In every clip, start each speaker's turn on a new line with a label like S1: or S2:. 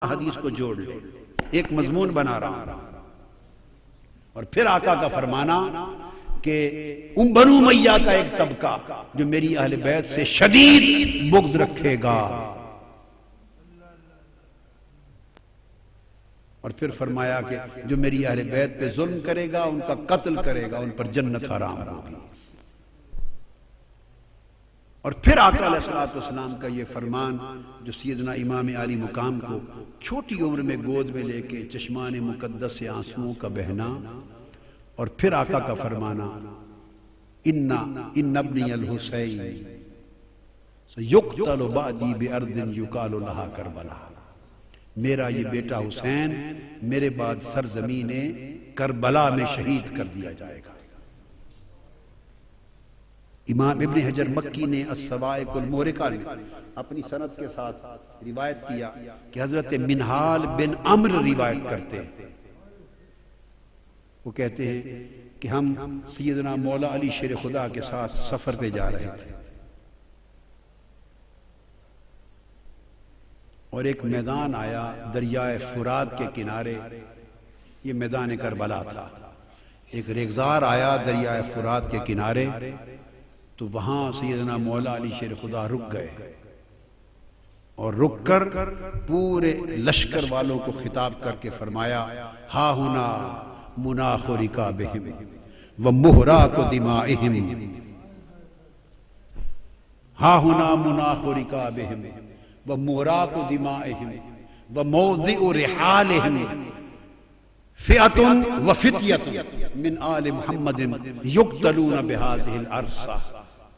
S1: حدیث کو جوڑ لے، ایک مضمون بنا رہا ہوں۔ اور پھر آقا کا فرمانا کہ بنو امیہ کا ایک طبقہ جو میری اہل بیت سے شدید بغض رکھے گا، اور پھر فرمایا کہ جو میری اہل بیت پہ ظلم کرے گا ان کا قتل کرے گا، ان پر جنت حرام ہوگی۔ اور پھر آقا علیہ السلام کا یہ فرمان جو سیدنا امام عالی مقام کو چھوٹی عمر میں گود میں لے کے چشمان مقدس سے آنسوؤں کا بہنا، اور پھر آقا کا فرمانا ان ابنی الحسین سیقتل بعدی بارض یقال لہا کربلا، میرا یہ بیٹا حسین میرے بعد سرزمین کربلا میں شہید کر دیا جائے گا۔ امام ابن حجر مکی نے الصواعق المحرقہ میں اپنی سند کے ساتھ روایت کیا کہ حضرت منہال بن عمر روایت کرتے ہیں، وہ کہتے ہیں کہ ہم سیدنا مولا علی شیر خدا کے ساتھ سفر پہ جا رہے تھے، اور ایک میدان آیا دریائے فرات کے کنارے، یہ میدان کربلا تھا۔ ایک ریگزار آیا دریائے فرات کے کنارے، تو وہاں سیدنا مولا علی شیر خدا رک گئے، اور رک کر پورے لشکر والوں کو خطاب کر کے فرمایا ہا ہنا مناخ رکابہم ومہراق دمائہم، ہا ہنا مناخ رکابہم ومہراق دمائہم وموضع رحالہم فئۃ وفتیۃ من آل محمد یقتلون بہذہ الارض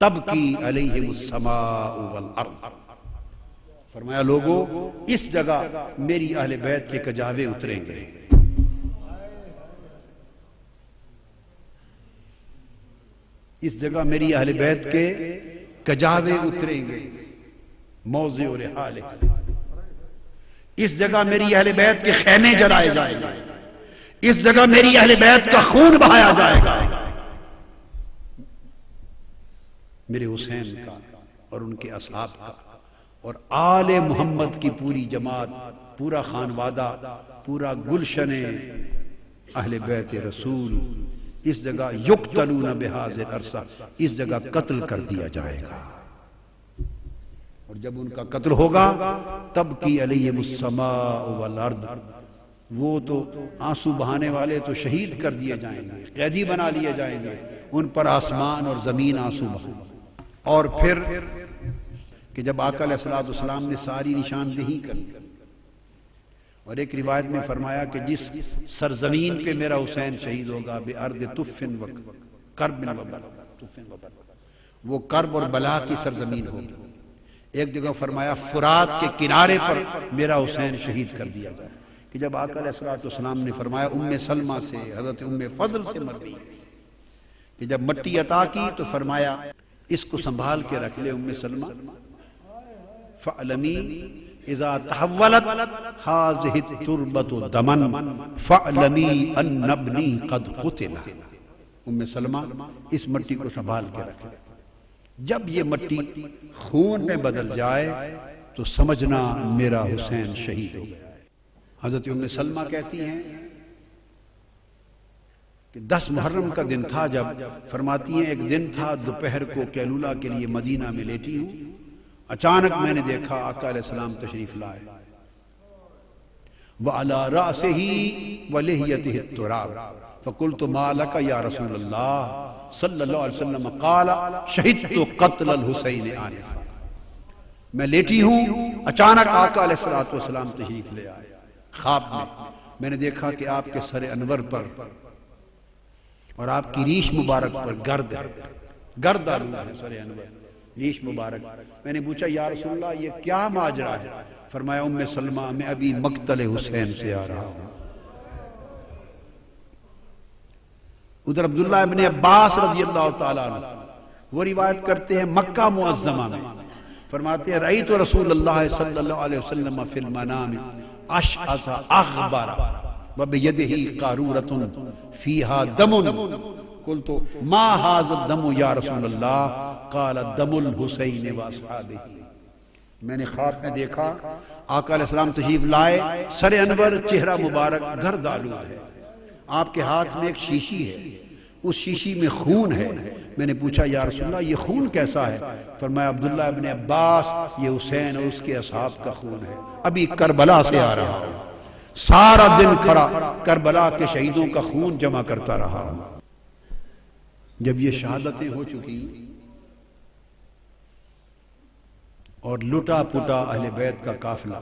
S1: تبکی علیہم السماء والارض۔ فرمایا لوگو اس جگہ میری اہل بیت کے کجاوے اتریں گے، اس جگہ میری اہل بیت کے کجاوے اتریں گے، موضع رحالہ، اس جگہ میری اہل بیت کے خیمے جلائے جائیں گے، اس جگہ میری اہل بیت کا خون بہایا جائے گا۔ میرے حسین کا اور ان کے اصحاب کا اور آل محمد کی پوری جماعت، پورا خانوادہ، پورا گلشن اہل بیت رسول اس جگہ یقتلون بہذہ الارض، اس جگہ قتل کر دیا جائے گا، اور جب ان کا قتل ہوگا تب کی علیہم السماء والارض، وہ تو آنسو بہانے والے تو شہید کر دیے جائیں گے، قیدی بنا لیے جائیں گے، ان پر آسمان اور زمین آنسو بہائیں۔ اور پھر کہ جب آقا علیہ السلام نے ساری نشاندہی کری، اور ایک روایت میں فرمایا کہ جس سرزمین پہ میرا حسین شہید ہوگا بِأَرْضِ طُفٍ وَكَرْبٍ وَبَلَا، وہ کرب اور بلا کی سرزمین ہوگی۔ ایک جگہ فرمایا فرات کے کنارے پر میرا حسین شہید کر دیا جائے، کہ جب آقا علیہ السلام نے فرمایا ام سلمہ سے، حضرت ام فضل سے مروی کہ جب مٹی عطا کی تو فرمایا اس کو سنبھال کے رکھ لے ام سلمہ، فَعْلَمِي اِذَا تَحَوَّلَتْ هَذِهِ التُّرْبَةُ دَمًا فَعْلَمِي أَنَّ ابْنِي قَدْ قُتِلَ، ام سلمہ اس مٹی کو سنبھال کے رکھ لے، جب یہ مٹی خون میں بدل جائے تو سمجھنا میرا حسین شہید ہو گیا۔ حضرت ام سلمہ کہتی ہیں کہ 10 محرم کا دن تھا، جب فرماتی ہیں ایک دن تھا دوپہر کو قیلولہ کے لیے مدینہ میں لیٹی ہوں، اچانک میں نے دیکھا آقا علیہ السلام تشریف لائے، وَعَلَىٰ رَأْسِهِ وَلِحْيَتِهِ التُّرَابُ فَقُلْتُ مَا لَكَ يَا رَسُولَ اللَّهِ صلی اللہ علیہ وسلم، قَالَ شَهِدْتُ قَتْلَ الْحُسَيْنِ آنِفًا، میں لیٹی ہوں، اچانک آقا علیہ السلام تشریف لے آئے، خواب میں نے دیکھا کہ آپ کے سر انور پر اور آپ کی ریش مبارک پر گرد ہے، گرد آلود ہے سر انور، ریش مبارک۔ میں نے پوچھا یا رسول اللہ یہ کیا ماجرا ہے؟ فرمایا ام سلمہ میں ابھی مقتل حسین سے آ رہا ہوں۔ ادھر عبداللہ ابن عباس رضی اللہ تعالیٰ عنہ وہ روایت کرتے ہیں مکہ معظمہ میں، فرماتے ہیں رأیت رسول اللہ صلی اللہ علیہ وسلم فی المنام اشعث اغبر وبیدہ قارورۃ فیہا دم، قلت ما ھذا الدم یا رسول اللہ، قال دم الحسین واصحابہ، میں نے خواب میں دیکھا آقا علیہ السلام تشریف لائے، سر انور، چہرہ مبارک گرد آلود ہے، آپ کے ہاتھ میں ایک شیشی ہے، اس شیشی میں خون ہے۔ میں نے پوچھا یا رسول اللہ یہ خون کیسا ہے؟ فرمایا عبداللہ ابن عباس، یہ حسین اور اس کے اصحاب کا خون ہے، ابھی کربلا سے آ رہا ہوں، سارا دن کھڑا کربلا کے شہیدوں کا خون جمع کرتا رہا۔ جب یہ شہادتیں ہو چکی اور لٹا پٹا اہل بیت کا قافلہ،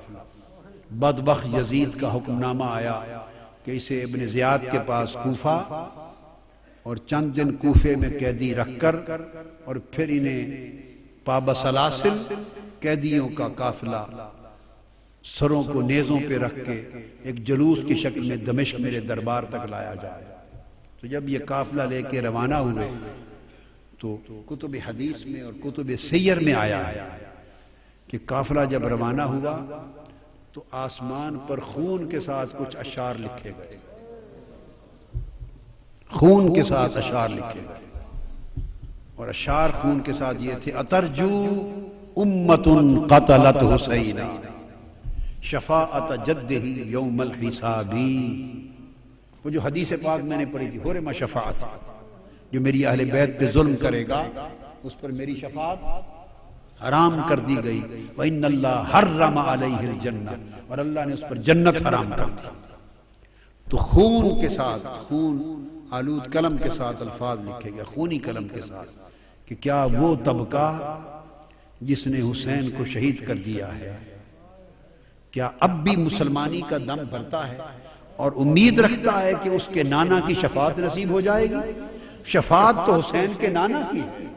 S1: بدبخت یزید کا حکم نامہ آیا کہ اسے ابن زیاد کے پاس کوفہ اور چند دن کوفے میں قیدی رکھ کر اور پھر انہیں پابسلاسل قیدیوں کا قافلہ سروں کو نیزوں پہ رکھ کے ایک جلوس کی شکل میں دمشق میرے دربار تک لایا جائے۔ تو جب یہ قافلہ لے کے روانہ ہوئے تو کتب حدیث میں اور کتب سیر میں آیا ہے کہ قافلہ جب روانہ ہوا تو آسمان پر خون کے ساتھ کچھ اشعار لکھے گئے، خون کے ساتھ اشعار لکھے گئے، اور اشعار خون کے ساتھ یہ تھے: اترجو امت قتلت حسینا شفاعت جدہ یوم الحسابی۔ وہ جو حدیث پاک میں نے پڑھی تھی، حرم شفاعت، جو میری اہل بیت پہ ظلم کرے گا اس پر میری شفاعت حرام کر دی گئی۔ وَإِنَّ اللَّهَ حَرَّمَ عَلَيْهِ الْجَنَّةَ، اور اللہ نے اس پر جنت حرام کر دی۔ تو خون کے ساتھ، خون آلود قلم کے ساتھ الفاظ لکھے گئے، خونی قلم کے ساتھ، کہ کیا وہ طبقہ جس نے حسین کو شہید کر دیا ہے کیا اب بھی مسلمانی کا دم بھرتا ہے اور امید رکھتا ہے کہ اس کے نانا کی شفاعت نصیب ہو جائے گی؟ شفاعت تو حسین کے نانا کی ہے،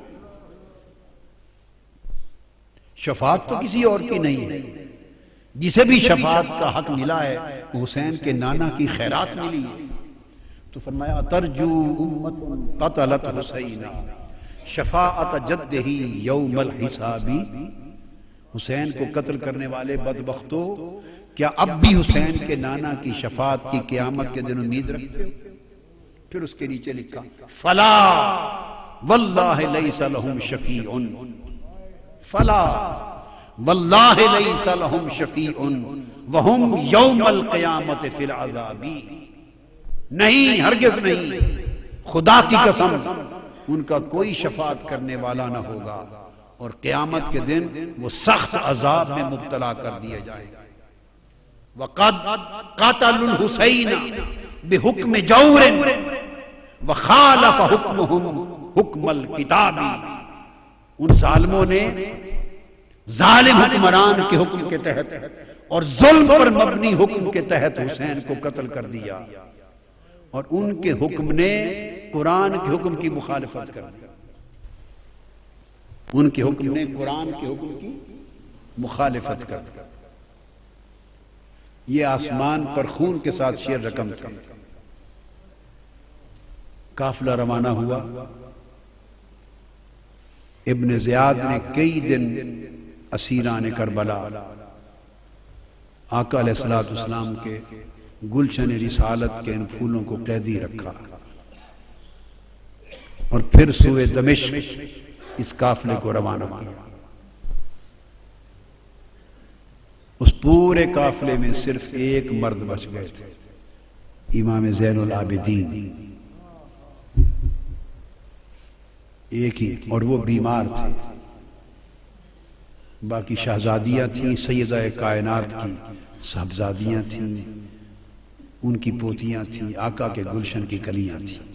S1: شفاعت تو کسی اور کی نہیں ہے۔ جسے بھی شفاعت کا حق ملا ہے وہ حسین کے نانا کی خیرات ملی ہے۔ تو فرمایا ترجو امت قتلت حسینا شفاعت جدہ یوم الحسابی، حسین کو قتل کرنے والے بدبختوں، کیا اب بھی حسین کے نانا کی شفاعت کی قیامت کے دن امید رکھتے ہو؟ پھر اس کے نیچے لکھا فلا واللہ لیس لہم شفیع، فلا واللہ لیس لہم شفیع وہم یوم القیامت فی العذاب، نہیں، ہرگز نہیں، خدا کی قسم ان کا کوئی شفاعت کرنے والا نہ ہوگا اور قیامت کے دن وہ سخت عذاب میں مبتلا کر دیے جائیں گے۔ وَقَدْ قَتَلُوا الْحُسَيْنَ بِحُکْمِ جَوْرٍ وَخَالَفَ حُکْمُهُمْ حُکْمَ الْکِتَابِ، ان ظالموں نے ظالم حکمران کے حکم کے تحت اور ظلم پر مبنی حکم کے تحت حسین کو قتل کر دیا، اور ان کے حکم نے قرآن کے حکم کی مخالفت کر دی، ان کے حکم نے قرآن کے حکم کی مخالفت کر دی۔ یہ آسمان پر خون کے ساتھ شیر رقم تھے۔ قافلہ روانہ ہوا، ابن زیاد نے کئی دن اسیران کربلا آقا علیہ السلام کے گلشن رسالت کے ان پھولوں کو قیدی رکھا، اور پھر سوئے دمشق اس قافلے کو روانہ کیا۔ اس پورے قافلے میں صرف ایک مرد بچ گئے تھے، امام زین العابدین، ایک ہی، اور وہ بیمار تھے۔ باقی شہزادیاں تھیں، سیدہ کائنات کی صاحبزادیاں تھیں، ان کی پوتیاں تھیں، آقا کے گلشن کی کلیاں تھیں۔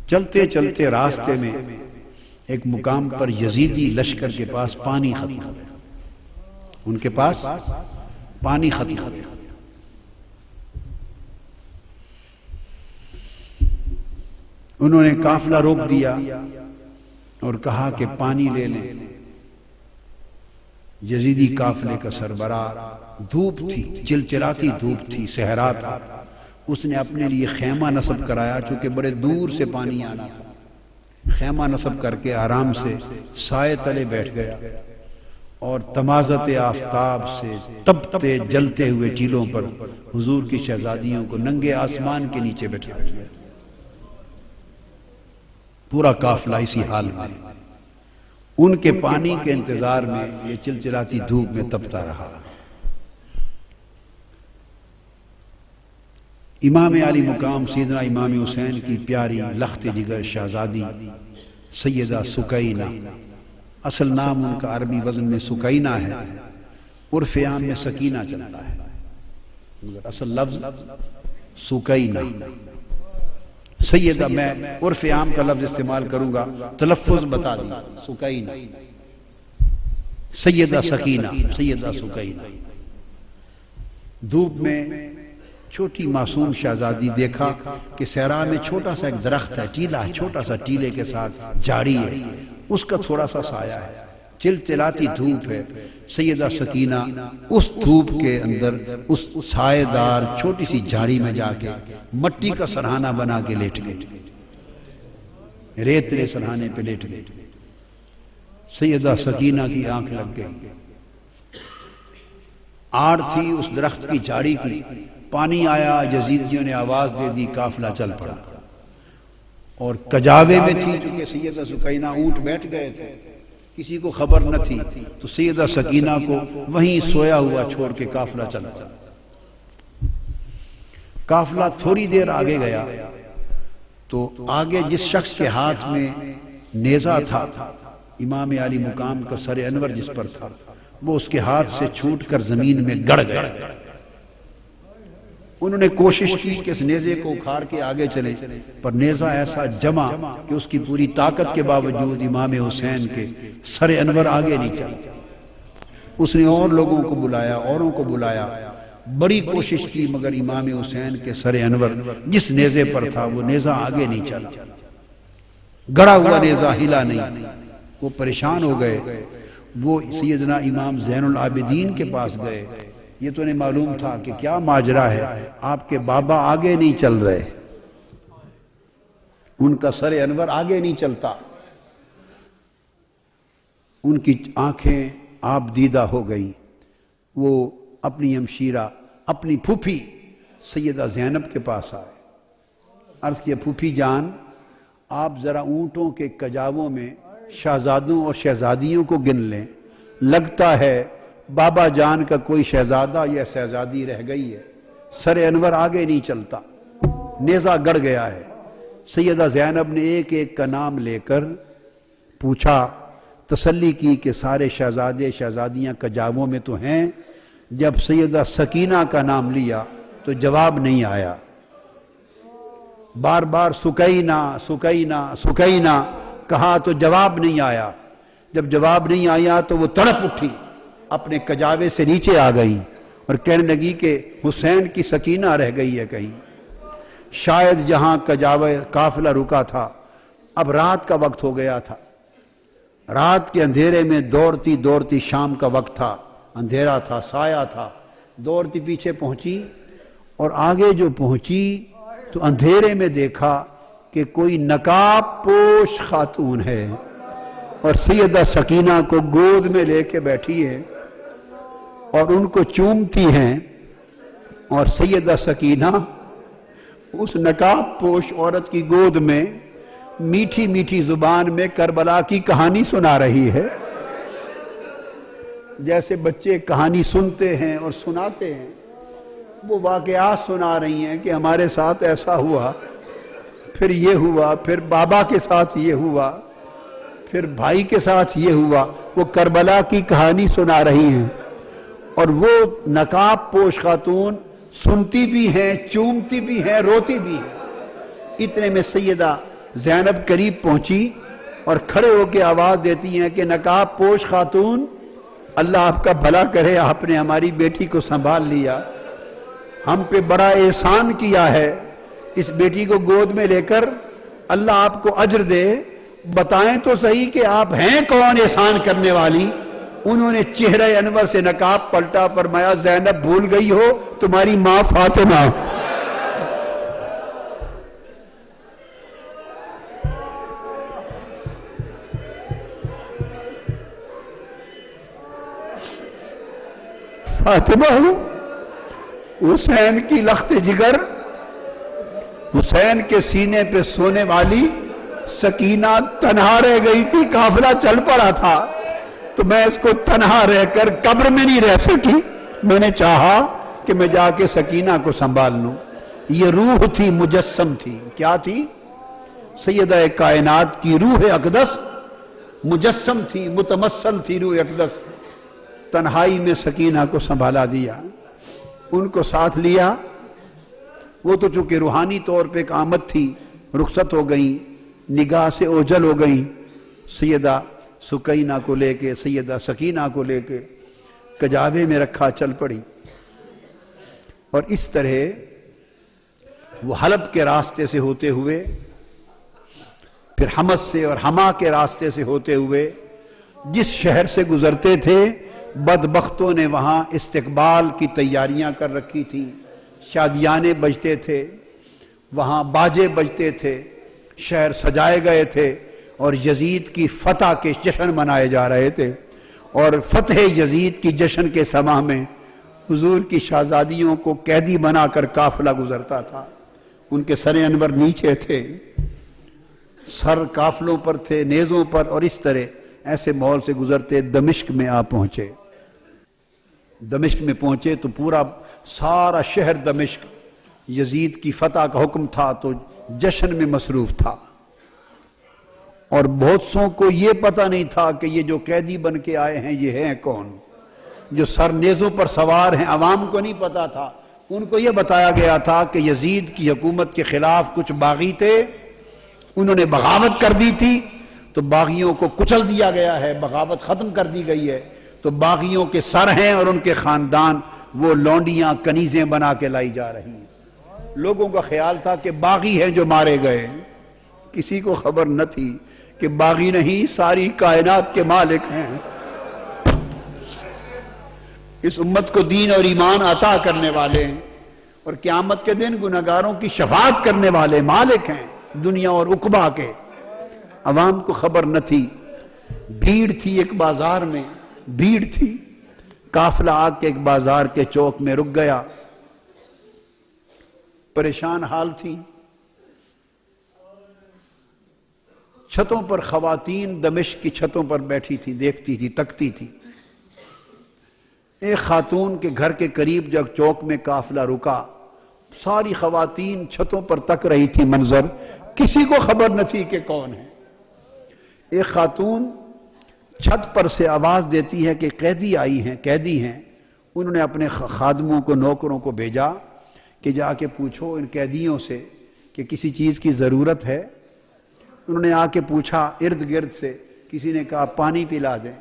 S1: چلتے چلتے راستے میں ایک مقام پر یزیدی لشکر کے پاس پانی ختم ہو گیا، ان کے پاس پانی ختم ہو گیا۔ انہوں نے قافلہ روک دیا اور کہا کہ پانی لے لیں۔ یزیدی قافلے کا سربراہ، دھوپ تھی، چلچلاتی دھوپ تھی، صحرا تھا، اس نے اپنے لیے خیمہ نصب کرایا، چونکہ بڑے دور سے پانی آنا تھا۔ خیمہ نصب کر کے آرام سے سائے تلے بیٹھ گیا اور تمازت آفتاب سے تپتے جلتے ہوئے ٹیلوں پر حضور کی شہزادیوں کو ننگے آسمان کے نیچے بٹھا دیا۔ پورا قافلہ اسی حال میں، ان کے پانی کے انتظار میں یہ چلچلاتی دھوپ میں تپتا رہا۔ امام علی مقام سیدنا امام حسین کی پیاری لخت جگر شہزادی سیدہ سکینہ، اصل نام ان کا عربی وزن میں سکینہ ہے، عرف عام میں سکینہ چلتا ہے، اصل لفظ سکینہ سیدہ، میں عرف عام کا لفظ استعمال کروں گا، تلفظ بتا دیں، سکینہ، سیدہ سکینہ، سیدہ سکینہ۔ دھوپ میں چھوٹی معصوم شہزادی دیکھا کہ صحرا میں چھوٹا سا ایک درخت ہے، ٹیلا ہے، چھوٹا سا ٹیلے کے ساتھ جھاڑی ہے، اس کا تھوڑا سا سایہ ہے، چلچلاتی دھوپ ہے۔ سیدہ سکینہ اس دھوپ کے اندر اس سایہ دار چھوٹی سی جھاڑی میں جا کے مٹی کا سرہانہ بنا کے لیٹ گئی، ریتلے سرہانے پہ لیٹ گئی۔ سیدہ سکینہ کی آنکھ لگ گئی، آڑ تھی اس درخت کی جھاڑی کی، پانی آیا، یزیدیوں نے آواز دے دی، قافلہ چل پڑا، اور کجاوے میں تھی چونکہ سیدہ سکینہ، اونٹ بیٹھ گئے تھے، کسی کو خبر نہ تھی، تو سیدہ سکینہ کو وہیں سویا ہوا چھوڑ کے قافلہ چلا۔ قافلہ تھوڑی دیر آگے گیا تو آگے جس شخص کے ہاتھ میں نیزہ تھا، امام علی مقام کا سر انور جس پر تھا، وہ اس کے ہاتھ سے چھوٹ کر زمین میں گڑ گیا۔ انہوں نے کوشش کی کہ اس نیزے کو اکھاڑ کے آگے چلے، پر نیزہ ایسا جمع کہ اس کی پوری طاقت کے باوجود امام حسین کے سر انور آگے نہیں چلا۔ اس نے اور لوگوں کو بلایا، اوروں کو بلایا، بڑی کوشش کی، مگر امام حسین کے سر انور جس نیزے پر تھا وہ نیزہ آگے نہیں چلا، گڑا ہوا نیزہ ہلا نہیں۔ وہ پریشان ہو گئے، وہ سیدنا امام زین العابدین کے پاس گئے، یہ تو انہیں معلوم تھا کہ کیا ماجرا ہے، آپ کے بابا آگے نہیں چل رہے، ان کا سر انور آگے نہیں چلتا۔ ان کی آنکھیں آپ دیدہ ہو گئیں، وہ اپنی ہمشیرہ، اپنی پھوپھی سیدہ زینب کے پاس آئے، عرض کیا پھوپھی جان، آپ ذرا اونٹوں کے کجاووں میں شہزادوں اور شہزادیوں کو گن لیں، لگتا ہے بابا جان کا کوئی شہزادہ یا شہزادی رہ گئی ہے، سر انور آگے نہیں چلتا، نیزہ گڑ گیا ہے۔ سیدہ زینب نے ایک ایک کا نام لے کر پوچھا، تسلی کی کہ سارے شہزادے شہزادیاں کجاووں میں تو ہیں۔ جب سیدہ سکینہ کا نام لیا تو جواب نہیں آیا، بار بار سکینہ سکینہ سکینہ کہا تو جواب نہیں آیا۔ جب جواب نہیں آیا تو وہ تڑپ اٹھی، اپنے کجاوے سے نیچے آ گئی اور کہنے لگی کہ حسین کی سکینہ رہ گئی ہے کہیں۔ شاید جہاں کجاوے قافلہ رکا تھا، اب رات کا وقت ہو گیا تھا، رات کے اندھیرے میں دوڑتی دوڑتی، شام کا وقت تھا، اندھیرا تھا، سایہ تھا، دوڑتی پیچھے پہنچی، اور آگے جو پہنچی تو اندھیرے میں دیکھا کہ کوئی نقاب پوش خاتون ہے اور سیدہ سکینہ کو گود میں لے کے بیٹھی ہے اور ان کو چومتی ہیں، اور سیدہ سکینہ اس نقاب پوش عورت کی گود میں میٹھی میٹھی زبان میں کربلا کی کہانی سنا رہی ہے، جیسے بچے کہانی سنتے ہیں اور سناتے ہیں، وہ واقعات سنا رہی ہیں کہ ہمارے ساتھ ایسا ہوا، پھر یہ ہوا، پھر بابا کے ساتھ یہ ہوا، پھر بھائی کے ساتھ یہ ہوا، وہ کربلا کی کہانی سنا رہی ہیں، اور وہ نقاب پوش خاتون سنتی بھی ہیں، چومتی بھی ہیں، روتی بھی ہیں۔ اتنے میں سیدہ زینب قریب پہنچی اور کھڑے ہو کے آواز دیتی ہیں کہ نقاب پوش خاتون، اللہ آپ کا بھلا کرے، آپ نے ہماری بیٹی کو سنبھال لیا، ہم پہ بڑا احسان کیا ہے، اس بیٹی کو گود میں لے کر اللہ آپ کو اجر دے، بتائیں تو صحیح کہ آپ ہیں کون احسان کرنے والی؟ انہوں نے چہرہ انور سے نقاب پلٹا، فرمایا زینب بھول گئی ہو تمہاری ماں فاطمہ۔ فاطمہ حسین کی لخت جگر، حسین کے سینے پہ سونے والی سکینہ تنہا رہ گئی تھی، قافلہ چل پڑا تھا، تو میں اس کو تنہا رہ کر قبر میں نہیں رہ سکی، میں نے چاہا کہ میں جا کے سکینہ کو سنبھال لوں۔ یہ روح تھی، مجسم تھی، کیا تھی؟ سیدہ کائنات کی روح اقدس مجسم تھی، متمثل تھی روح اقدس۔ تنہائی میں سکینہ کو سنبھالا دیا، ان کو ساتھ لیا۔ وہ تو چونکہ روحانی طور پہ ایک آمد تھی، رخصت ہو گئیں، نگاہ سے اوجھل ہو گئیں۔ سیدہ سکینہ کو لے کے، سیدہ سکینہ کو لے کے کجاوے میں رکھا، چل پڑی۔ اور اس طرح وہ حلب کے راستے سے ہوتے ہوئے، پھر حمص سے اور حما کے راستے سے ہوتے ہوئے جس شہر سے گزرتے تھے، بدبختوں نے وہاں استقبال کی تیاریاں کر رکھی تھی، شادیانے بجتے تھے، وہاں باجے بجتے تھے، شہر سجائے گئے تھے، اور یزید کی فتح کے جشن منائے جا رہے تھے۔ اور فتح یزید کی جشن کے سماں میں حضور کی شہزادیوں کو قیدی بنا کر قافلہ گزرتا تھا، ان کے سر انور نیچے تھے، سر قافلوں پر تھے، نیزوں پر، اور اس طرح ایسے ماحول سے گزرتے دمشق میں آ پہنچے۔ دمشق میں پہنچے تو پورا سارا شہر دمشق یزید کی فتح کا حکم تھا تو جشن میں مصروف تھا، اور بہت سوں کو یہ پتہ نہیں تھا کہ یہ جو قیدی بن کے آئے ہیں یہ ہیں کون، جو سر نیزوں پر سوار ہیں، عوام کو نہیں پتا تھا۔ ان کو یہ بتایا گیا تھا کہ یزید کی حکومت کے خلاف کچھ باغی تھے، انہوں نے بغاوت کر دی تھی، تو باغیوں کو کچل دیا گیا ہے، بغاوت ختم کر دی گئی ہے، تو باغیوں کے سر ہیں اور ان کے خاندان وہ لونڈیاں کنیزیں بنا کے لائی جا رہی ہیں۔ لوگوں کا خیال تھا کہ باغی ہیں جو مارے گئے، کسی کو خبر نہ تھی کہ باغی نہیں، ساری کائنات کے مالک ہیں، اس امت کو دین اور ایمان عطا کرنے والے ہیں، اور قیامت کے دن گنہگاروں کی شفاعت کرنے والے مالک ہیں دنیا اور عقبہ کے۔ عوام کو خبر نہ تھی، بھیڑ تھی ایک بازار میں، بھیڑ تھی، قافلہ آ کے ایک بازار کے چوک میں رک گیا، پریشان حال تھی۔ چھتوں پر خواتین دمشق کی چھتوں پر بیٹھی تھی، دیکھتی تھی، تکتی تھی۔ ایک خاتون کے گھر کے قریب جب چوک میں قافلہ رکا، ساری خواتین چھتوں پر تک رہی تھی منظر، کسی کو خبر نہ تھی کہ کون ہے۔ ایک خاتون چھت پر سے آواز دیتی ہے کہ قیدی آئی ہیں، قیدی ہیں۔ انہوں نے اپنے خادموں کو، نوکروں کو بھیجا کہ جا کے پوچھو ان قیدیوں سے کہ کسی چیز کی ضرورت ہے۔ انہوں نے آ کے پوچھا ارد گرد سے، کسی نے کہا پانی پلا دیں،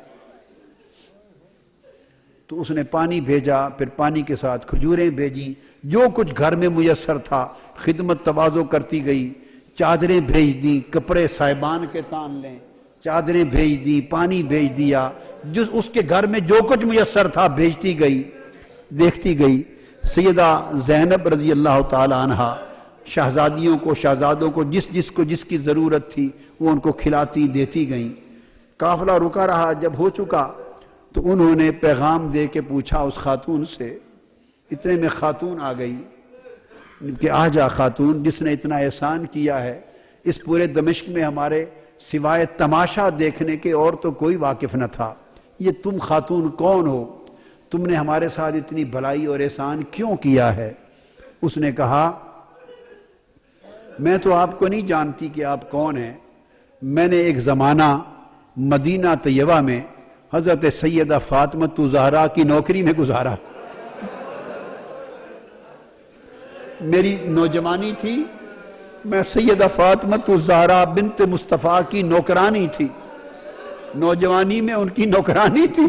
S1: تو اس نے پانی بھیجا، پھر پانی کے ساتھ کھجوریں بھیجی، جو کچھ گھر میں میسر تھا، خدمت تواضع کرتی گئی، چادریں بھیج دی، کپڑے صاحبان کے تان لیں، چادریں بھیج دی، پانی بھیج دیا، جس اس کے گھر میں جو کچھ میسر تھا بھیجتی گئی، دیکھتی گئی۔ سیدہ زینب رضی اللہ تعالی عنہا شہزادیوں کو، شہزادوں کو جس کی ضرورت تھی وہ ان کو کھلاتی دیتی گئیں۔ قافلہ رکا رہا، جب ہو چکا تو انہوں نے پیغام دے کے پوچھا اس خاتون سے، اتنے میں خاتون آ گئی کہ آ جا خاتون، جس نے اتنا احسان کیا ہے اس پورے دمشق میں ہمارے سوائے تماشا دیکھنے کے اور تو کوئی واقف نہ تھا، یہ تم خاتون کون ہو؟ تم نے ہمارے ساتھ اتنی بھلائی اور احسان کیوں کیا ہے؟ اس نے کہا میں تو آپ کو نہیں جانتی کہ آپ کون ہیں، میں نے ایک زمانہ مدینہ طیبہ میں حضرت سیدہ فاطمہ زہرا کی نوکری میں گزارا، میری نوجوانی تھی، میں سیدہ فاطمہ زہرا بنت مصطفیٰ کی نوکرانی تھی، نوجوانی میں ان کی نوکرانی تھی،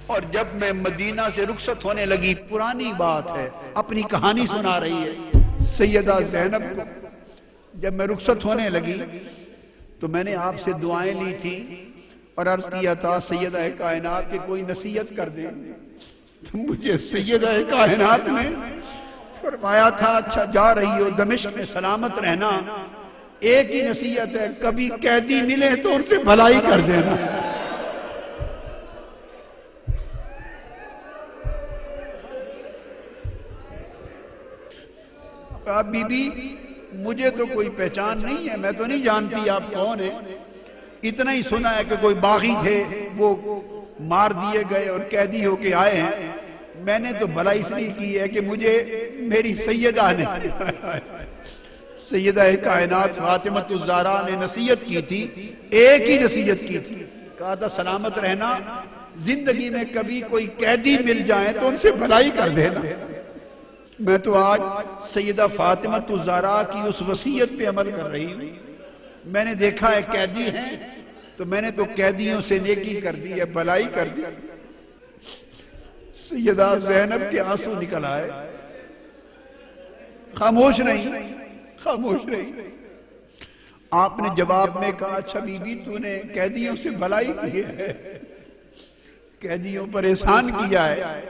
S1: اور جب میں مدینہ سے رخصت ہونے لگی، پرانی بات ہے، اپنی کہانی سنا رہی ہے سیدہ زینب کو، جب میں رخصت ہونے لگی تو میں نے آپ سے دعائیں لی تھی اور عرض کیا تھا سیدہ کائنات کی کوئی نصیحت کر دیں، تو مجھے سیدہ کائنات نے فرمایا تھا اچھا جا رہی ہو دمشق میں سلامت رہنا، ایک ہی نصیحت ہے، کبھی قیدی ملے تو ان سے بھلائی کر دینا۔ بی بی مجھے تو کوئی پہچان نہیں ہے، میں تو نہیں جانتی آپ کون ہیں، اتنا ہی سنا ہے کہ کوئی باغی تھے وہ مار دیے گئے اور قیدی ہو کے آئے ہیں، میں نے تو بھلائی اس لیے کی ہے کہ مجھے میری سیدہ نے سیدہ کائنات فاطمہ الزہرا نے نصیحت کی تھی، ایک ہی نصیحت کی تھی، کہا تھا سلامت رہنا، زندگی میں کبھی کوئی قیدی مل جائیں تو ان سے بھلائی کر دینا۔ میں تو آج سیدہ فاطمہ الزہرا کی اس وصیت پہ عمل کر رہی ہوں۔ میں نے دیکھا ہے قیدی ہیں تو میں نے تو قیدیوں سے نیکی کر دی ہے، بھلائی کر دی۔ سیدہ زینب کے آنسو نکل آئے، خاموش نہیں، خاموش نہیں۔ آپ نے جواب میں کہا اچھا بی بی تو نے قیدیوں سے بھلائی کی ہے، قیدیوں پر احسان کیا ہے،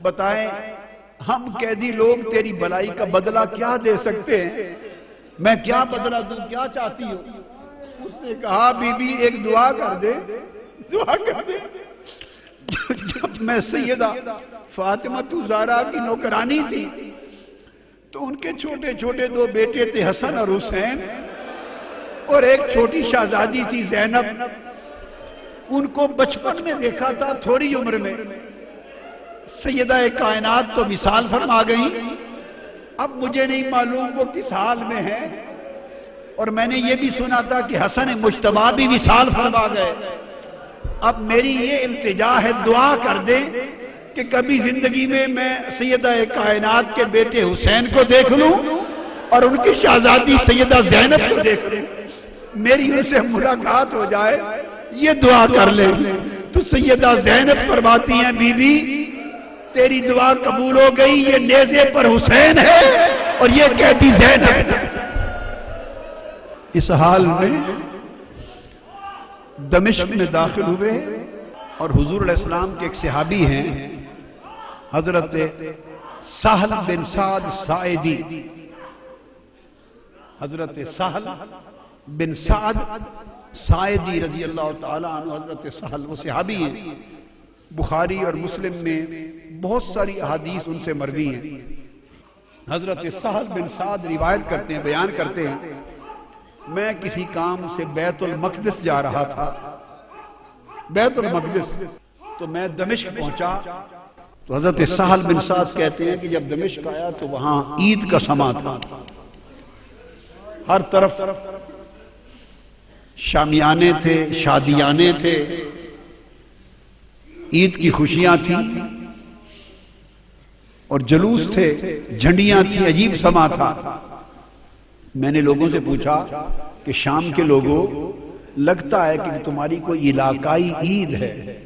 S1: بتائیں ہم قیدی لوگ تیری بھلائی کا بدلہ کیا دے سکتے ہیں؟ میں کیا بدلہ دوں، کیا چاہتی ہو؟ اس نے کہا بی بی ایک دعا کر دے، دعا کر دے۔ جب میں سیدہ فاطمہ الزہرا کی نوکرانی تھی تو ان کے چھوٹے چھوٹے دو بیٹے تھے، حسن اور حسین، اور ایک چھوٹی شہزادی تھی زینب۔ ان کو بچپن میں دیکھا تھا، تھوڑی عمر میں سیدہ کائنات تو وصال فرما گئی، اب مجھے نہیں معلوم وہ کس حال میں ہے، اور میں نے یہ بھی سنا تھا کہ حسن مجتبیٰ بھی وصال فرما گئے۔ اب میری یہ التجا ہے، دعا کر دیں کہ کبھی زندگی میں سیدہ کائنات کے بیٹے حسین کو دیکھ لوں اور ان کی شہزادی سیدہ زینب کو دیکھ لوں، میری ان سے ملاقات ہو جائے، یہ دعا کر لیں۔ تو سیدہ زینب فرماتی ہیں بی بی تیری دعا قبول ہو گئی، یہ نیزے پر حسین ہے اور یہ قیدی زینب ہے۔ اس حال میں دمشق میں داخل ہوئے اور حضور علیہ السلام کے ایک صحابی ہیں حضرت سہل بن سعد ساعدی، حضرت سہل بن سعد ساعدی رضی اللہ تعالیٰ عنہ، حضرت سہل وہ صحابی ہیں، بخاری اور مسلم میں بہت ساری احادیث ان سے مروی ہیں۔ حضرت سہل بن سعد روایت کرتے ہیں، بیان کرتے ہیں میں کسی کام سے بیت المقدس جا رہا تھا، بیت المقدس، تو میں دمشق پہنچا تو حضرت سہل بن سعد کہتے ہیں کہ جب دمشق آیا تو وہاں عید کا سما تھا، ہر طرف شامیانے تھے، شادیانے تھے، عید کی خوشیاں تھیں اور جلوس تھے، جھنڈیاں تھیں، عجیب سما تھا۔ میں نے لوگوں سے پوچھا کہ شام کے لوگوں لگتا ہے کہ تمہاری کوئی علاقائی عید ہے،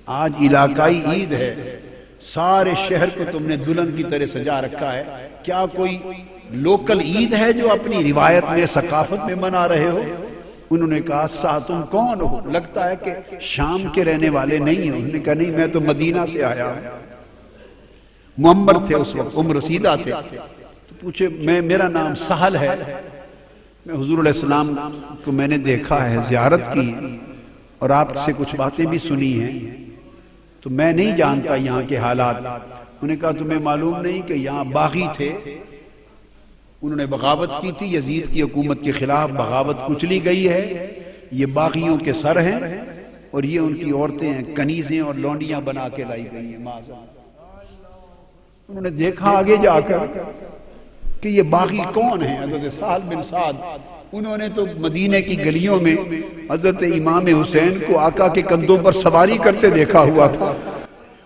S1: آج علاقائی عید ہے، سارے شہر کو تم نے دلہن کی طرح سجا رکھا ہے، کیا کوئی لوکل عید ہے جو اپنی روایت میں ثقافت میں منا رہے ہو؟ انہوں نے کہا تم کون ہو؟ لگتا ہے کہ شام کے رہنے والے نہیں ہو۔ انہوں نے کہا نہیں، میں تو مدینہ سے آیا ہوں۔ معمر تھے اس وقت، عمر رسیدہ تھے، تو پوچھے میرا نام سہل ہے، میں حضور علیہ السلام کو میں نے دیکھا ہے، زیارت کی اور آپ سے کچھ باتیں بھی سنی ہیں، تو میں نہیں جانتا یہاں کے حالات۔ انہوں نے کہا تمہیں معلوم نہیں کہ یہاں باغی تھے، انہوں نے بغاوت کی تھی، یزید کی حکومت کے خلاف بغاوت کچلی گئی ہے، یہ باغیوں کے سر ہیں اور یہ ان کی عورتیں ہیں، کنیزیں اور لونڈیاں بنا کے لائی گئی ہیں۔ انہوں نے دیکھا آگے جا کر کہ یہ باغی کون ہیں؟ حضرت سہل بن سعد، انہوں نے تو مدینے کی گلیوں میں حضرت امام حسین کو آقا کے کندھوں پر سواری کرتے دیکھا ہوا تھا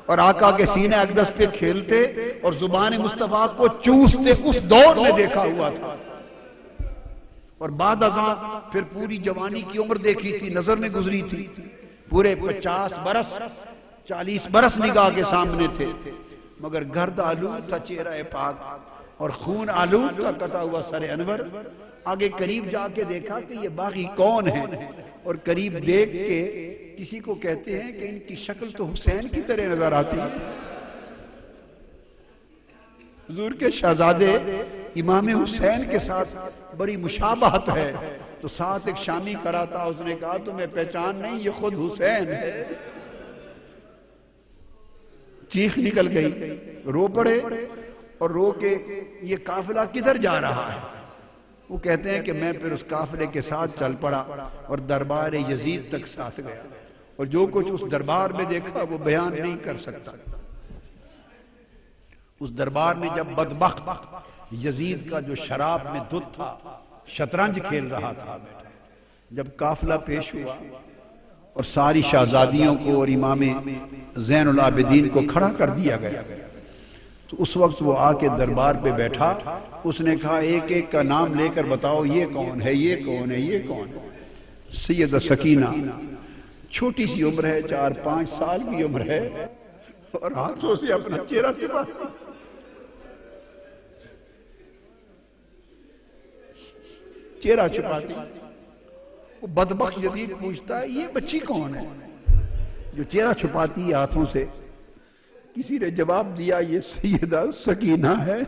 S1: اور آقا کے سینہ اقدس پہ کھیلتے اور زبان مصطفیٰ کو چوستے، اس دور میں دیکھا ہوا تھا، اور بعد ازاں پھر پوری جوانی کی عمر دیکھی تھی، نظر میں گزری تھی، پورے 50 برس 40 برس نگاہ کے سامنے تھے، مگر گرد آلود تھا چہرہ پاک اور خون آلود تھا کٹا ہوا سر انور۔ آگے قریب جا کے دیکھا کہ یہ باغی کون ہیں، اور قریب دیکھ کے کسی کو کہتے ہیں کہ ان کی شکل تو حسین کی طرح نظر آتی ہے۔ حضور کے شہزادے امام حسین کے ساتھ بڑی مشابہت ہے، تو ساتھ ایک شامی کھڑا تھا، اس نے کہا تمہیں پہچان نہیں، یہ خود حسین ہے۔ چیخ نکل گئی، رو پڑے اور رو کے یہ قافلہ کدھر جا رہا ہے؟ وہ کہتے ہیں کہ میں پھر اس قافلے کے ساتھ چل پڑا اور دربار یزید تک ساتھ گیا، اور جو کچھ اس دربار میں دیکھا وہ بیان نہیں کر سکتا۔ اس دربار میں جب بدبخت یزید کا جو شراب میں دھت تھا شطرنج کھیل رہا تھا، جب قافلہ پیش ہوا اور ساری شہزادیوں کو اور امام زین العابدین کو کھڑا کر دیا گیا، تو اس وقت وہ آ کے دربار پہ بیٹھا، اس نے کہا ایک ایک کا نام لے کر بتاؤ، یہ کون ہے، یہ کون ہے، یہ کون ہے۔ سیدہ سکینہ چھوٹی سی عمر ہے، 4-5 سال کی عمر ہے، اور ہاتھوں سے اپنا چہرہ چھپاتی، چہرہ چھپاتی۔ وہ بدبخت یزید پوچھتا ہے یہ بچی کون ہے جو چہرہ چھپاتی ہے ہاتھوں سے؟ کسی نے جواب دیا یہ سیدہ سکینہ ہے،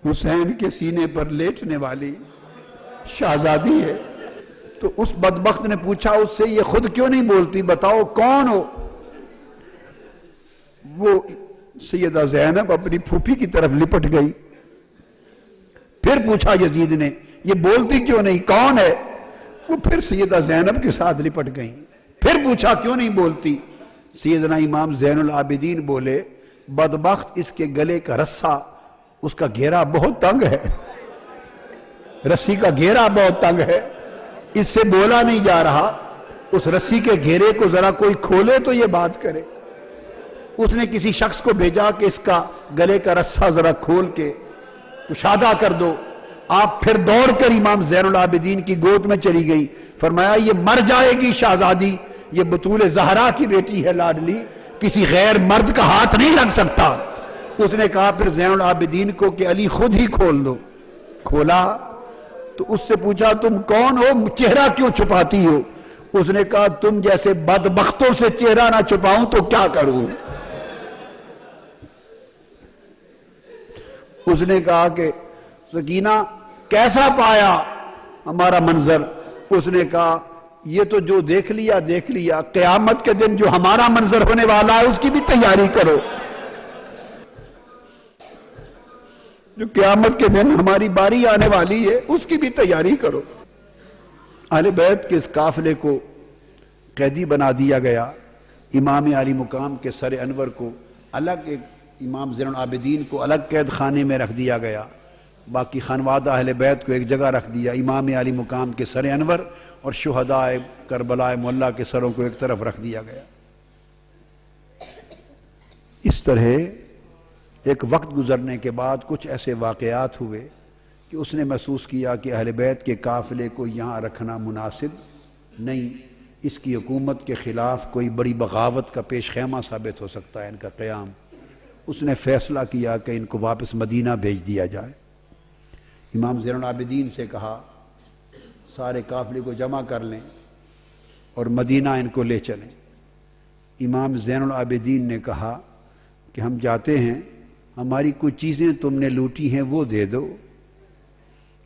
S1: حسین کے سینے پر لیٹنے والی شہزادی ہے۔ تو اس بدبخت نے پوچھا اس سے یہ خود کیوں نہیں بولتی، بتاؤ کون ہو؟ وہ سیدہ زینب اپنی پھوپھی کی طرف لپٹ گئی۔ پھر پوچھا یزید نے یہ بولتی کیوں نہیں، کون ہے؟ وہ پھر سیدہ زینب کے ساتھ لپٹ گئیں۔ پھر پوچھا کیوں نہیں بولتی؟ سیدنا امام زین العابدین بولے بدبخت اس کے گلے کا رسہ، اس کا گھیرا بہت تنگ ہے، رسی کا گھیرا بہت تنگ ہے، اس سے بولا نہیں جا رہا، اس رسی کے گھیرے کو ذرا کوئی کھولے تو یہ بات کرے۔ اس نے کسی شخص کو بھیجا کہ اس کا گلے کا رسہ ذرا کھول کے کشادہ کر دو۔ آپ پھر دوڑ کر امام زین العابدین کی گود میں چلی گئی، فرمایا یہ مر جائے گی شہزادی، یہ بطول زہرا کی بیٹی ہے لاڈلی، کسی غیر مرد کا ہاتھ نہیں لگ سکتا۔ اس نے کہا پھر زین العابدین کو کہ علی خود ہی کھول دو۔ کھولا تو اس سے پوچھا تم کون ہو، چہرہ کیوں چھپاتی ہو؟ اس نے کہا تم جیسے بدبختوں سے چہرہ نہ چھپاؤں تو کیا کروں؟ اس نے کہا کہ سکینہ کیسا پایا ہمارا منظر؟ اس نے کہا یہ تو جو دیکھ لیا دیکھ لیا، قیامت کے دن جو ہمارا منظر ہونے والا ہے اس کی بھی تیاری کرو، جو قیامت کے دن ہماری باری آنے والی ہے اس کی بھی تیاری کرو۔ اہل بیت کے اس قافلے کو قیدی بنا دیا گیا، امام علی مقام کے سر انور کو الگ، ایک امام زین العابدین کو الگ قید خانے میں رکھ دیا گیا، باقی خانوادہ اہل بیت کو ایک جگہ رکھ دیا، امام علی مقام کے سر انور اور شہداء کربلا معلی کے سروں کو ایک طرف رکھ دیا گیا۔ اس طرح ایک وقت گزرنے کے بعد کچھ ایسے واقعات ہوئے کہ اس نے محسوس کیا کہ اہل بیت کے قافلے کو یہاں رکھنا مناسب نہیں، اس کی حکومت کے خلاف کوئی بڑی بغاوت کا پیش خیمہ ثابت ہو سکتا ہے ان کا قیام۔ اس نے فیصلہ کیا کہ ان کو واپس مدینہ بھیج دیا جائے۔ امام زین العابدین سے کہا سارے قافلے کو جمع کر لیں اور مدینہ ان کو لے چلیں۔ امام زین العابدین نے کہا کہ ہم جاتے ہیں، ہماری کچھ چیزیں تم نے لوٹی ہیں وہ دے دو۔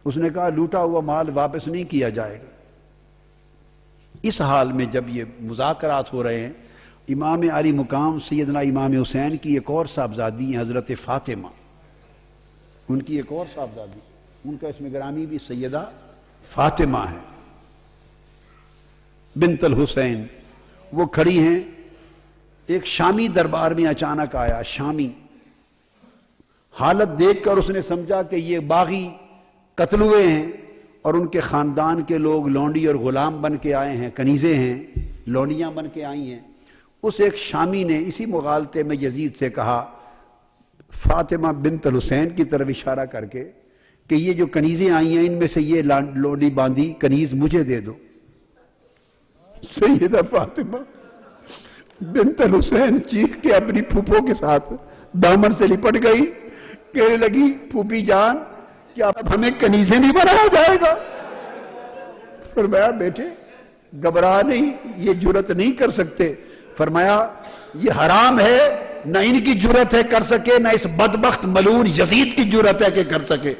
S1: اس نے کہا لوٹا ہوا مال واپس نہیں کیا جائے گا۔ اس حال میں جب یہ مذاکرات ہو رہے ہیں، امام علی مقام سیدنا امام حسین کی ایک اور صاحبزادی ہیں حضرت فاطمہ، ان کی ایک اور صاحبزادی، ان کا اسم گرامی بھی سیدہ فاطمہ ہے بنت الحسین، وہ کھڑی ہیں۔ ایک شامی دربار میں اچانک آیا، شامی، حالت دیکھ کر اس نے سمجھا کہ یہ باغی قتل ہوئے ہیں اور ان کے خاندان کے لوگ لونڈی اور غلام بن کے آئے ہیں، کنیزیں ہیں، لونڈیاں بن کے آئی ہیں۔ اس ایک شامی نے اسی مغالطے میں یزید سے کہا فاطمہ بنت الحسین کی طرف اشارہ کر کے کہ یہ جو کنیزیں آئی ہیں ان میں سے یہ لونڈی باندھی کنیز مجھے دے دو۔ سیدہ فاطمہ بنت الحسین چیخ کے اپنی پھوپھوں کے ساتھ دامن سے لپٹ گئی، کہنے لگی پھوپھی جان کیا اب ہمیں کنیزیں نہیں بنایا جائے گا؟ فرمایا بیٹے گھبرا نہیں، یہ جرت نہیں کر سکتے۔ فرمایا یہ حرام ہے، نہ ان کی جرت ہے کر سکے، نہ اس بدبخت ملعون یزید کی جرت ہے کہ کر سکے۔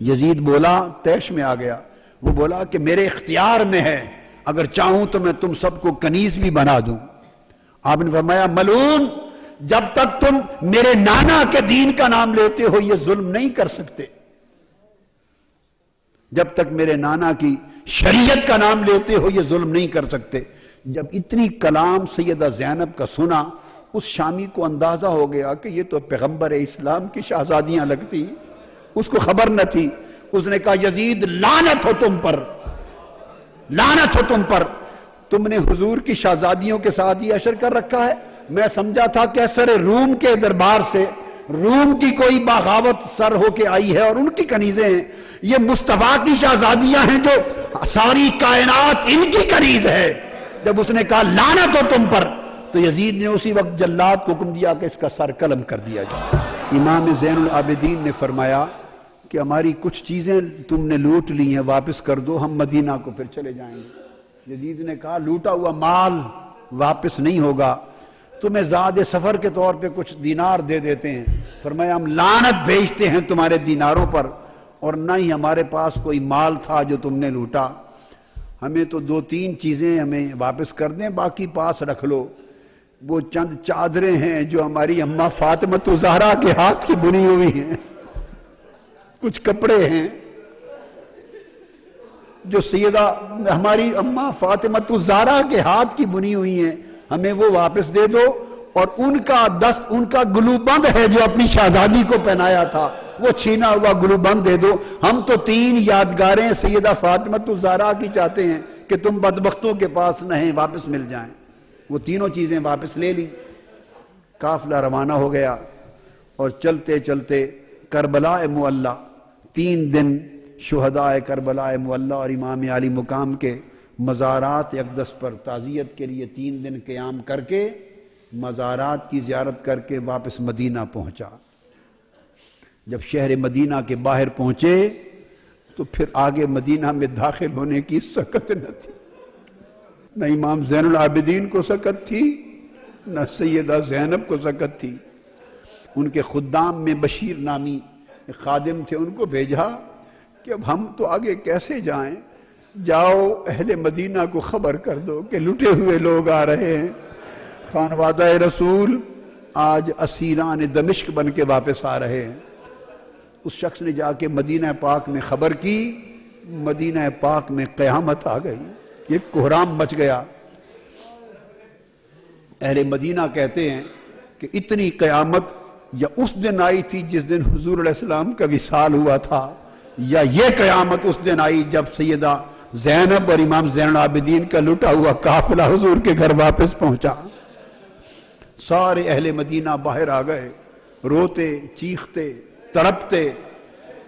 S1: یزید بولا، تیش میں آ گیا، وہ بولا کہ میرے اختیار میں ہے، اگر چاہوں تو میں تم سب کو کنیز بھی بنا دوں۔ آپ نے فرمایا ملعون، جب تک تم میرے نانا کے دین کا نام لیتے ہو یہ ظلم نہیں کر سکتے۔ جب تک میرے نانا کی شریعت کا نام لیتے ہو یہ ظلم نہیں کر سکتے۔ جب اتنی کلام سیدہ زینب کا سنا، اس شامی کو اندازہ ہو گیا کہ یہ تو پیغمبر اسلام کی شہزادیاں لگتی، اس کو خبر نہ تھی۔ اس نے کہا یزید لعنت ہو تم پر، لعنت ہو تم پر، تم نے حضور کی شہزادیوں کے ساتھ یہ اشر کر رکھا ہے۔ میں سمجھا تھا کیسر روم کے دربار سے روم کی کوئی بغاوت سر ہو کے آئی ہے اور ان کی کنیزیں ہیں، یہ مصطفیٰ کی شہزادیاں ہیں جو ساری کائنات ان کی کنیز ہے۔ جب اس نے کہا لعنت ہو تم پر، تو یزید نے اسی وقت جلاد کو حکم دیا کہ اس کا سر قلم کر دیا جائے۔ امام زین العابدین نے فرمایا کہ ہماری کچھ چیزیں تم نے لوٹ لی ہیں، واپس کر دو، ہم مدینہ کو پھر چلے جائیں گے۔ یزید نے کہا لوٹا ہوا مال واپس نہیں ہوگا، تمہیں زاد سفر کے طور پہ کچھ دینار دے دیتے ہیں۔ فرمایا ہم لعنت بھیجتے ہیں تمہارے دیناروں پر، اور نہ ہی ہمارے پاس کوئی مال تھا جو تم نے لوٹا، ہمیں تو 2-3 چیزیں ہمیں واپس کر دیں، باقی پاس رکھ لو۔ وہ چند چادریں ہیں جو ہماری اماں فاطمہ زہرا کے ہاتھ کی بنی ہوئی ہیں، کچھ کپڑے ہیں جو سیدہ ہماری اماں فاطمہ زہرا کے ہاتھ کی بنی ہوئی ہیں، ہمیں وہ واپس دے دو، اور ان کا دست، ان کا گلو بند ہے جو اپنی شہزادی کو پہنایا تھا، وہ چھینا ہوا گلو بند دے دو۔ ہم تو 3 یادگاریں سیدہ فاطمہ زہرا کی چاہتے ہیں کہ تم بدبختوں کے پاس نہیں، واپس مل جائیں۔ وہ تینوں چیزیں واپس لے لی۔ قافلہ روانہ ہو گیا اور چلتے چلتے کربلا معلی، 3 دن شہداء کربلا معلی اور امام علی مقام کے مزارات اقدس پر تعزیت کے لیے 3 دن قیام کر کے مزارات کی زیارت کر کے واپس مدینہ پہنچا۔ جب شہر مدینہ کے باہر پہنچے تو پھر آگے مدینہ میں داخل ہونے کی سکت نہ تھی، نہ امام زین العابدین کو سکت تھی، نہ سیدہ زینب کو سکت تھی۔ ان کے خدام میں بشیر نامی خادم تھے، ان کو بھیجا کہ اب ہم تو آگے کیسے جائیں، جاؤ اہل مدینہ کو خبر کر دو کہ لٹے ہوئے لوگ آ رہے ہیں، خانوادہ رسول آج اسیران دمشق بن کے واپس آ رہے ہیں۔ اس شخص نے جا کے مدینہ پاک میں خبر کی، مدینہ پاک میں قیامت آ گئی، یہ کوہرام مچ گیا۔ اہل مدینہ کہتے ہیں کہ اتنی قیامت یا اس دن آئی تھی جس دن حضور علیہ السلام کا وصال ہوا تھا، یا یہ قیامت اس دن آئی جب سیدہ زینب اور امام زین العابدین کا لٹا ہوا قافلہ حضور کے گھر واپس پہنچا۔ سارے اہل مدینہ باہر آ گئے، روتے چیختے تڑپتے،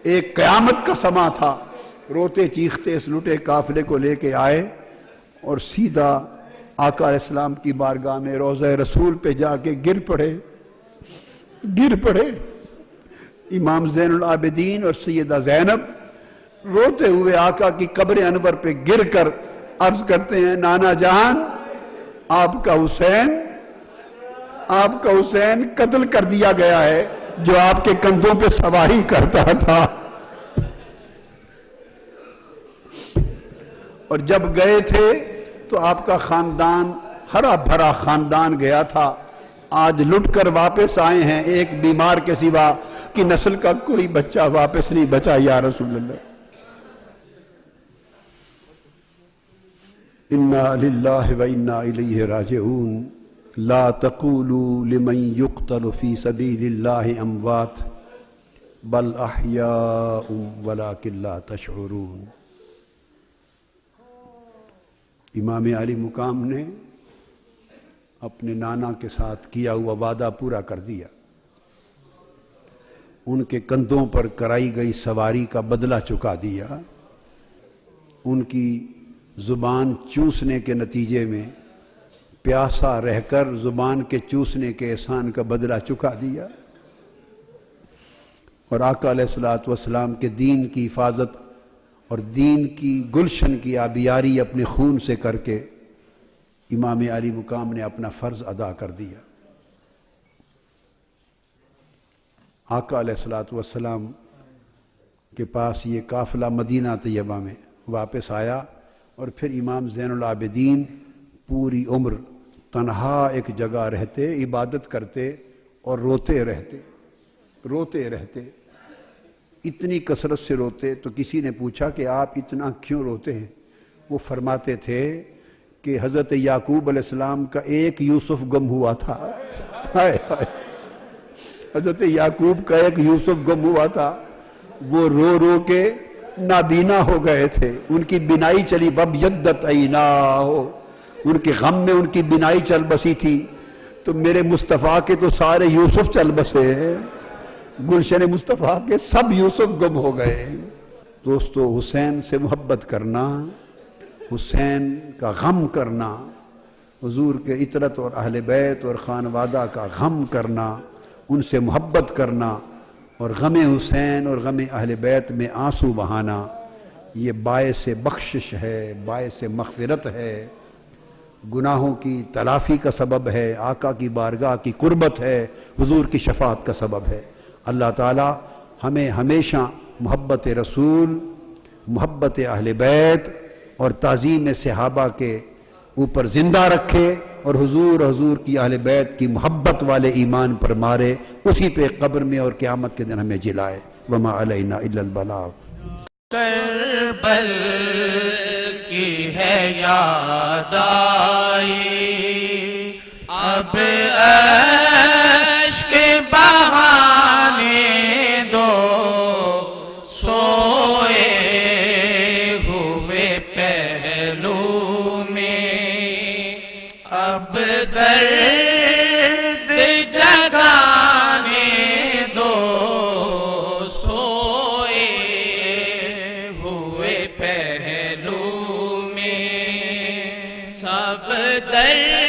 S1: ایک قیامت کا سما تھا، روتے چیختے اس لٹے قافلے کو لے کے آئے اور سیدھا آقا علیہ السلام کی بارگاہ میں روضہ رسول پہ جا کے گر پڑے۔ امام زین العابدین اور سیدہ زینب روتے ہوئے آقا کی قبر انور پہ گر کر عرض کرتے ہیں نانا جان، آپ کا حسین قتل کر دیا گیا ہے جو آپ کے کندھوں پہ سواری کرتا تھا۔ اور جب گئے تھے تو آپ کا خاندان ہرا بھرا خاندان گیا تھا، آج لٹ کر واپس آئے ہیں، ایک بیمار کے سوا کی نسل کا کوئی بچہ واپس نہیں بچا یا رسول اللہ۔ انا للہ و انا الیہ راجعون لا تقولوا لمن يقتل في سبيل الله اموات بل احیاء ولكن لا تشعرون۔ امام علی مقام نے اپنے نانا کے ساتھ کیا ہوا وعدہ پورا کر دیا، ان کے کندھوں پر کرائی گئی سواری کا بدلہ چکا دیا، ان کی زبان چوسنے کے نتیجے میں پیاسا رہ کر زبان کے چوسنے کے احسان کا بدلہ چکا دیا، اور آقا علیہ الصلوۃ والسلام کے دین کی حفاظت اور دین کی گلشن کی آبیاری اپنے خون سے کر کے امام علی مقام نے اپنا فرض ادا کر دیا۔ آقا علیہ الصلوۃ والسلام کے پاس یہ قافلہ مدینہ طیبہ میں واپس آیا، اور پھر امام زین العابدین پوری عمر تنہا ایک جگہ رہتے، عبادت کرتے اور روتے رہتے۔ اتنی کثرت سے روتے. تو کسی نے پوچھا کہ آپ اتنا کیوں روتے ہیں؟ وہ فرماتے تھے کہ حضرت یعقوب علیہ السلام کا ایک یوسف گم ہوا تھا. حضرت یعقوب کا ایک یوسف گم ہوا تھا، وہ رو رو کے نابینا ہو گئے تھے، ان کی بینائی چلی. وَابْيَضَّتْ عَيْنَاهُ، ان کے غم میں ان کی بینائی چل بسی تھی. تو میرے مصطفیٰ کے تو سارے یوسف چل بسے ہیں، گلشن مصطفیٰ کے سب یوسف گم ہو گئے. دوستو، حسین سے محبت کرنا، حسین کا غم کرنا، حضور کے عطرت اور اہل بیت اور خانوادہ کا غم کرنا، ان سے محبت کرنا اور غم حسین اور غم اہل بیت میں آنسو بہانا، یہ باعث بخشش ہے، باعث مغفرت ہے، گناہوں کی تلافی کا سبب ہے، آقا کی بارگاہ کی قربت ہے، حضور کی شفاعت کا سبب ہے. اللہ تعالی ہمیں ہمیشہ محبت رسول، محبت اہل بیت اور تعظیم صحابہ کے اوپر زندہ رکھے اور حضور کی اہل بیت کی محبت والے ایمان پر مارے، اسی پہ قبر میں اور قیامت کے دن ہمیں جلائے. وما علینا الا البلاغ.
S2: کربل کی ہے یاد آئی، اب اشک بہانے دو، سوئے ہوئے پہلو میں اب درد جگانے دو، سوئے ہوئے پہلو میں سب درد